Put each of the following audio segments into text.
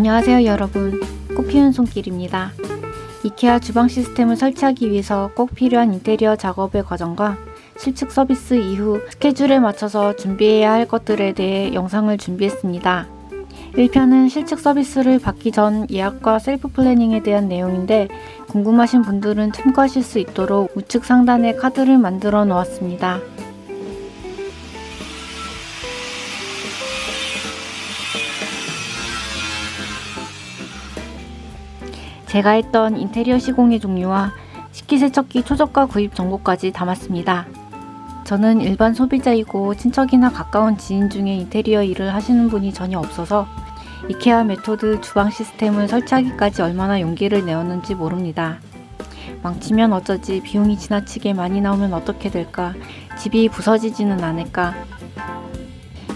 안녕하세요 여러분, 꽃피운 손길입니다. 이케아 주방 시스템을 설치하기 위해서 꼭 필요한 인테리어 작업의 과정과 실측 서비스 이후 스케줄에 맞춰서 준비해야 할 것들에 대해 영상을 준비했습니다. 1편은 실측 서비스를 받기 전 예약과 셀프 플래닝에 대한 내용인데 궁금하신 분들은 참고하실 수 있도록 우측 상단에 카드를 만들어 놓았습니다. 제가 했던 인테리어 시공의 종류와 식기세척기 초저가 구입 정보까지 담았습니다. 저는 일반 소비자이고 친척이나 가까운 지인 중에 인테리어 일을 하시는 분이 전혀 없어서 이케아 메토드 주방 시스템을 설치하기까지 얼마나 용기를 내었는지 모릅니다. 망치면 어쩌지, 비용이 지나치게 많이 나오면 어떻게 될까, 집이 부서지지는 않을까.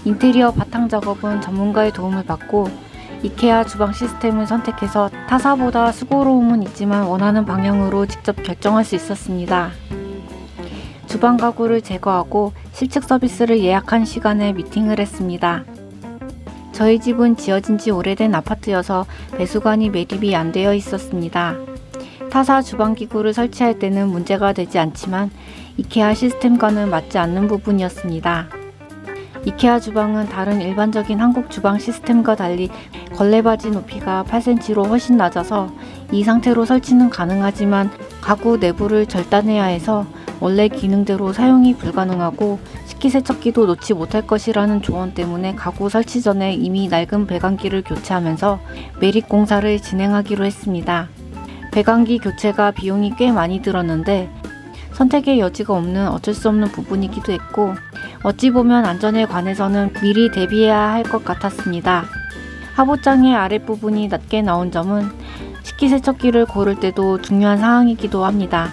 인테리어 바탕 작업은 전문가의 도움을 받고 이케아 주방 시스템을 선택해서 타사보다 수고로움은 있지만 원하는 방향으로 직접 결정할 수 있었습니다. 주방 가구를 제거하고 실측 서비스를 예약한 시간에 미팅을 했습니다. 저희 집은 지어진 지 오래된 아파트여서 배수관이 매립이 안 되어 있었습니다. 타사 주방 기구를 설치할 때는 문제가 되지 않지만 이케아 시스템과는 맞지 않는 부분이었습니다. 이케아 주방은 다른 일반적인 한국 주방 시스템과 달리 걸레바지 높이가 8cm로 훨씬 낮아서 이 상태로 설치는 가능하지만 가구 내부를 절단해야 해서 원래 기능대로 사용이 불가능하고 식기세척기도 놓지 못할 것이라는 조언 때문에 가구 설치 전에 이미 낡은 배관기를 교체하면서 매립 공사를 진행하기로 했습니다. 배관기 교체가 비용이 꽤 많이 들었는데 선택의 여지가 없는 어쩔 수 없는 부분이기도 했고 어찌 보면 안전에 관해서는 미리 대비해야 할 것 같았습니다. 하부장의 아랫부분이 낮게 나온 점은 식기세척기를 고를 때도 중요한 사항이기도 합니다.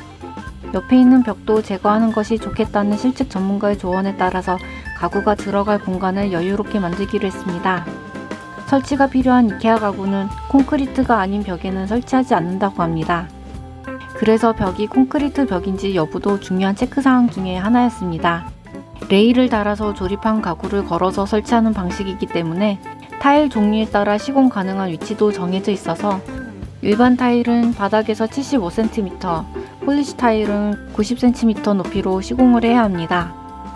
옆에 있는 벽도 제거하는 것이 좋겠다는 실측 전문가의 조언에 따라서 가구가 들어갈 공간을 여유롭게 만들기로 했습니다. 설치가 필요한 이케아 가구는 콘크리트가 아닌 벽에는 설치하지 않는다고 합니다. 그래서 벽이 콘크리트 벽인지 여부도 중요한 체크사항 중에 하나였습니다. 레일을 달아서 조립한 가구를 걸어서 설치하는 방식이기 때문에 타일 종류에 따라 시공 가능한 위치도 정해져 있어서 일반 타일은 바닥에서 75cm, 폴리시 타일은 90cm 높이로 시공을 해야 합니다.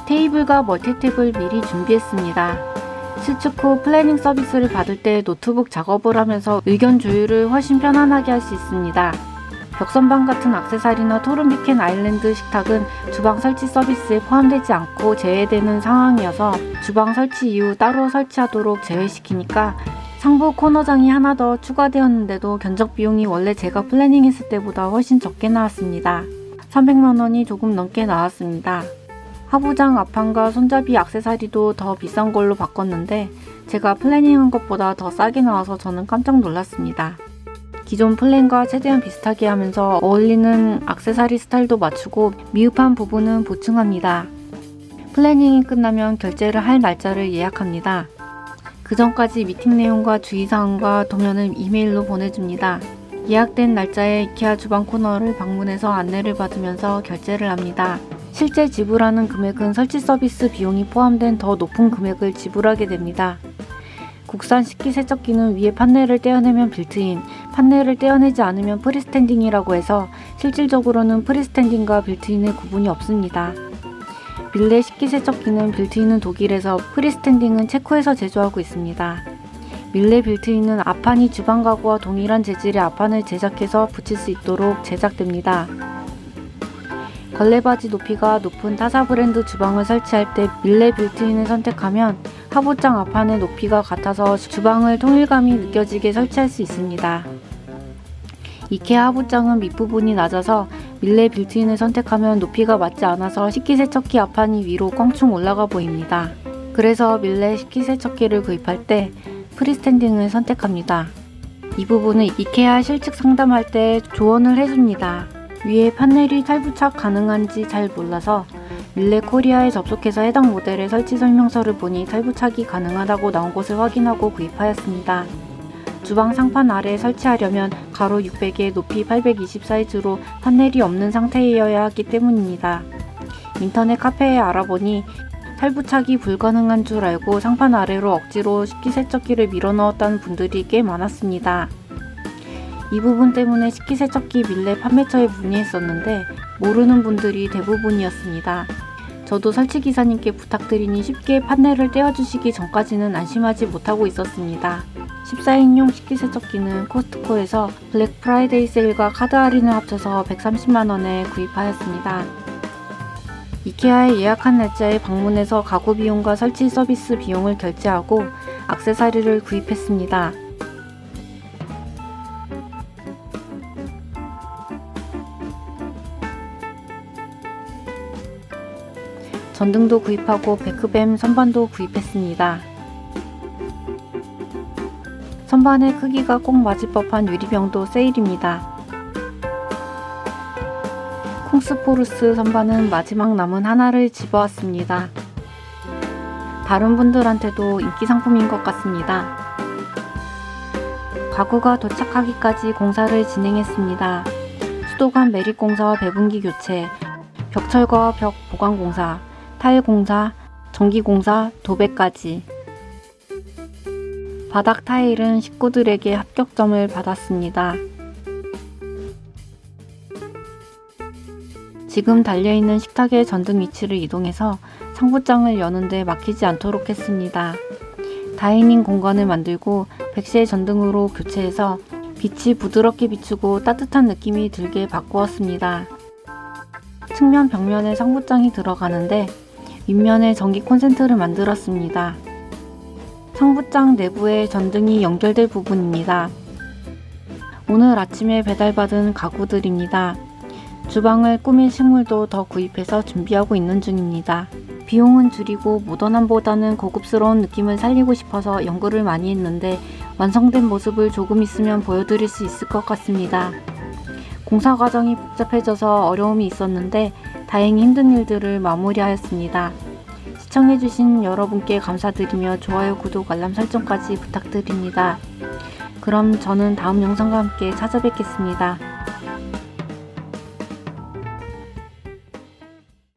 테이블과 멀티탭을 미리 준비했습니다. 실측 후 플래닝 서비스를 받을 때 노트북 작업을 하면서 의견 조율을 훨씬 편안하게 할 수 있습니다. 벽선반 같은 액세서리나 토르비켄 아일랜드 식탁은 주방 설치 서비스에 포함되지 않고 제외되는 상황이어서 주방 설치 이후 따로 설치하도록 제외시키니까 상부 코너장이 하나 더 추가되었는데도 견적 비용이 원래 제가 플래닝했을 때보다 훨씬 적게 나왔습니다. 300만원이 조금 넘게 나왔습니다. 하부장 앞판과 손잡이 액세서리도 더 비싼 걸로 바꿨는데 제가 플래닝한 것보다 더 싸게 나와서 저는 깜짝 놀랐습니다. 기존 플랜과 최대한 비슷하게 하면서 어울리는 액세서리 스타일도 맞추고 미흡한 부분은 보충합니다. 플래닝이 끝나면 결제를 할 날짜를 예약합니다. 그 전까지 미팅 내용과 주의사항과 도면을 이메일로 보내줍니다. 예약된 날짜에 이케아 주방 코너를 방문해서 안내를 받으면서 결제를 합니다. 실제 지불하는 금액은 설치 서비스 비용이 포함된 더 높은 금액을 지불하게 됩니다. 국산 식기세척기는 위에 판넬을 떼어내면 빌트인, 판넬을 떼어내지 않으면 프리스탠딩이라고 해서 실질적으로는 프리스탠딩과 빌트인의 구분이 없습니다. 밀레 식기세척기는 빌트인은 독일에서 프리스탠딩은 체코에서 제조하고 있습니다. 밀레 빌트인은 앞판이 주방 가구와 동일한 재질의 앞판을 제작해서 붙일 수 있도록 제작됩니다. 걸레바지 높이가 높은 타사 브랜드 주방을 설치할 때 밀레 빌트인을 선택하면 하부장 앞판의 높이가 같아서 주방을 통일감이 느껴지게 설치할 수 있습니다. 이케아 하부장은 밑부분이 낮아서 밀레 빌트인을 선택하면 높이가 맞지 않아서 식기세척기 앞판이 위로 껑충 올라가 보입니다. 그래서 밀레 식기세척기를 구입할 때 프리스탠딩을 선택합니다. 이 부분은 이케아 실측 상담할 때 조언을 해줍니다. 위에 판넬이 탈부착 가능한지 잘 몰라서 밀레 코리아에 접속해서 해당 모델의 설치 설명서를 보니 탈부착이 가능하다고 나온 것을 확인하고 구입하였습니다. 주방 상판 아래에 설치하려면 가로 600에 높이 820 사이즈로 판넬이 없는 상태여야 하기 때문입니다. 인터넷 카페에 알아보니 탈부착이 불가능한 줄 알고 상판 아래로 억지로 식기세척기를 밀어넣었다는 분들이 꽤 많았습니다. 이 부분 때문에 식기세척기 밀레 판매처에 문의했었는데 모르는 분들이 대부분이었습니다. 저도 설치기사님께 부탁드리니 쉽게 판넬을 떼어주시기 전까지는 안심하지 못하고 있었습니다. 14인용 식기세척기는 코스트코에서 블랙 프라이데이 세일과 카드 할인을 합쳐서 130만원에 구입하였습니다. 이케아에 예약한 날짜에 방문해서 가구 비용과 설치 서비스 비용을 결제하고 액세서리를 구입했습니다. 전등도 구입하고 백크뱀 선반도 구입했습니다. 선반의 크기가 꼭 맞을 법한 유리병도 세일입니다. 콩스포르스 선반은 마지막 남은 하나를 집어왔습니다. 다른 분들한테도 인기 상품인 것 같습니다. 가구가 도착하기까지 공사를 진행했습니다. 수도관 매립 공사와 배분기 교체, 벽 철거와 벽 보강 공사, 타일 공사, 전기 공사, 도배까지. 바닥 타일은 식구들에게 합격점을 받았습니다. 지금 달려있는 식탁의 전등 위치를 이동해서 상부장을 여는데 막히지 않도록 했습니다. 다이닝 공간을 만들고 백세 전등으로 교체해서 빛이 부드럽게 비추고 따뜻한 느낌이 들게 바꾸었습니다. 측면 벽면에 상부장이 들어가는데 윗면에 전기 콘센트를 만들었습니다. 상부장 내부에 전등이 연결될 부분입니다. 오늘 아침에 배달받은 가구들입니다. 주방을 꾸밀 식물도 더 구입해서 준비하고 있는 중입니다. 비용은 줄이고 모던함보다는 고급스러운 느낌을 살리고 싶어서 연구를 많이 했는데 완성된 모습을 조금 있으면 보여드릴 수 있을 것 같습니다. 공사 과정이 복잡해져서 어려움이 있었는데 다행히 힘든 일들을 마무리하였습니다. 시청해주신 여러분께 감사드리며 좋아요, 구독, 알람 설정까지 부탁드립니다. 그럼 저는 다음 영상과 함께 찾아뵙겠습니다.